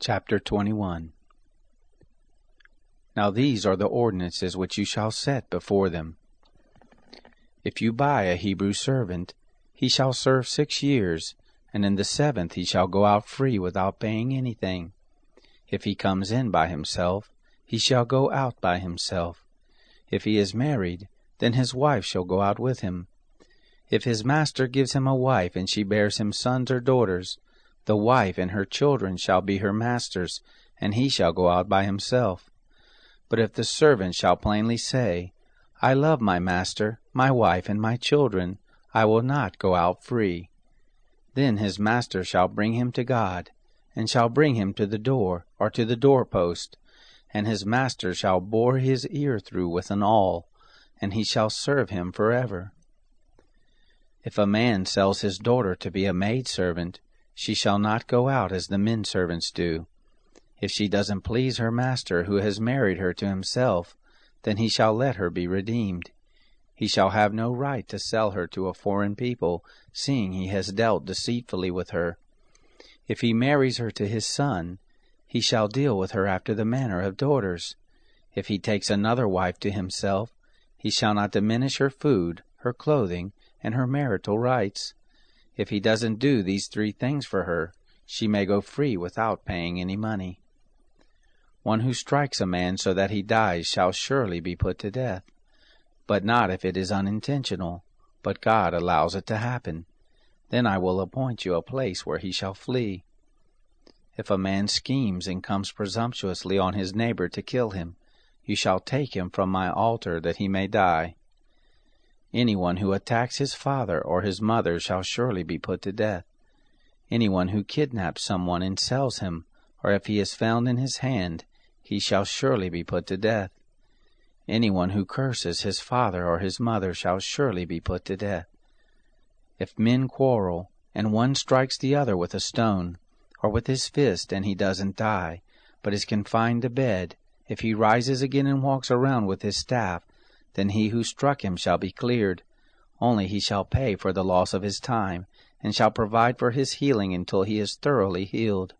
Chapter 21. Now these are the ordinances which you shall set before them. If you buy a Hebrew servant, he shall serve 6 years, and in the 7th he shall go out free without paying anything. If he comes in by himself, he shall go out by himself. If he is married, then his wife shall go out with him. If his master gives him a wife, and she bears him sons or daughters, the wife and her children shall be her master's, and he shall go out by himself. But if the servant shall plainly say, I love my master, my wife, and my children, I will not go out free, then his master shall bring him to God, and shall bring him to the door, or to the doorpost, and his master shall bore his ear through with an awl, and he shall serve him forever. If a man sells his daughter to be a maidservant, she shall not go out as the men servants do. If she doesn't please her master who has married her to himself, then he shall let her be redeemed. He shall have no right to sell her to a foreign people, seeing he has dealt deceitfully with her. If he marries her to his son, he shall deal with her after the manner of daughters. If he takes another wife to himself, he shall not diminish her food, her clothing, and her marital rights. If he doesn't do these 3 things for her, she may go free without paying any money. One who strikes a man so that he dies shall surely be put to death, but not if it is unintentional, but God allows it to happen. Then I will appoint you a place where he shall flee. If a man schemes and comes presumptuously on his neighbor to kill him, you shall take him from my altar that he may die. Anyone who attacks his father or his mother shall surely be put to death. Anyone who kidnaps someone and sells him, or if he is found in his hand, he shall surely be put to death. Anyone who curses his father or his mother shall surely be put to death. If men quarrel, and one strikes the other with a stone, or with his fist, and he doesn't die, but is confined to bed, if he rises again and walks around with his staff, then he who struck him shall be cleared. Only he shall pay for the loss of his time, and shall provide for his healing until he is thoroughly healed.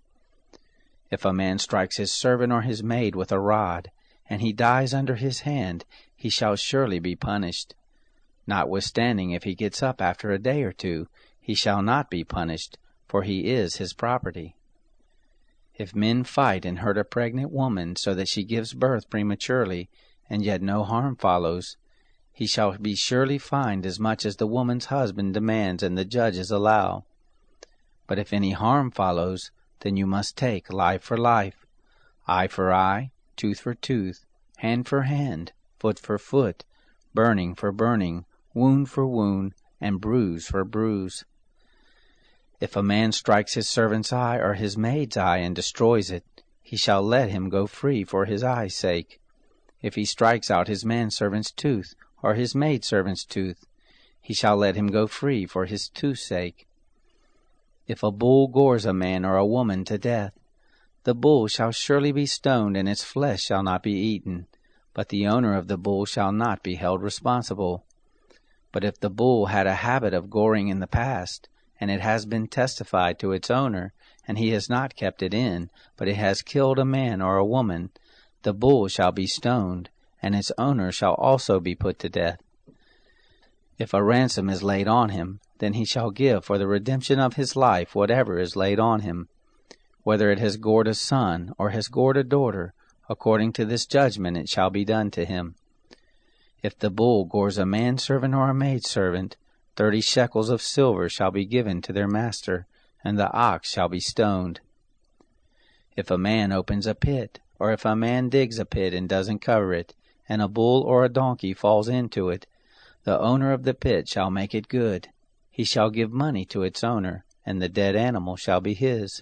If a man strikes his servant or his maid with a rod, and he dies under his hand, he shall surely be punished. Notwithstanding, if he gets up after a day or 2, he shall not be punished, for he is his property. If men fight and hurt a pregnant woman so that she gives birth prematurely, and yet no harm follows, he shall be surely fined as much as the woman's husband demands and the judges allow. But if any harm follows, then you must take life for life, eye for eye, tooth for tooth, hand for hand, foot for foot, burning for burning, wound for wound, and bruise for bruise. If a man strikes his servant's eye or his maid's eye and destroys it, he shall let him go free for his eye's sake. If he strikes out his manservant's tooth or his maidservant's tooth, he shall let him go free for his tooth's sake. If a bull gores a man or a woman to death, the bull shall surely be stoned, and its flesh shall not be eaten, but the owner of the bull shall not be held responsible. But if the bull had a habit of goring in the past, and it has been testified to its owner, and he has not kept it in, but it has killed a man or a woman, the bull shall be stoned, and its owner shall also be put to death. If a ransom is laid on him, then he shall give for the redemption of his life whatever is laid on him. Whether it has gored a son or has gored a daughter, according to this judgment it shall be done to him. If the bull gores a manservant or a maidservant, 30 shekels of silver shall be given to their master, and the ox shall be stoned. If a man opens a pit, or if a man digs a pit and doesn't cover it, and a bull or a donkey falls into it, the owner of the pit shall make it good. He shall give money to its owner, and the dead animal shall be his.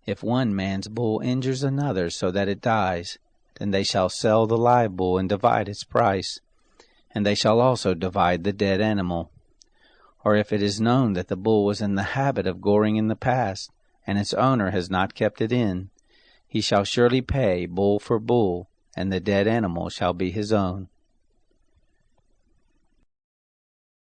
If one man's bull injures another so that it dies, then they shall sell the live bull and divide its price, and they shall also divide the dead animal. Or if it is known that the bull was in the habit of goring in the past, and its owner has not kept it in, he shall surely pay bull for bull, and the dead animal shall be his own.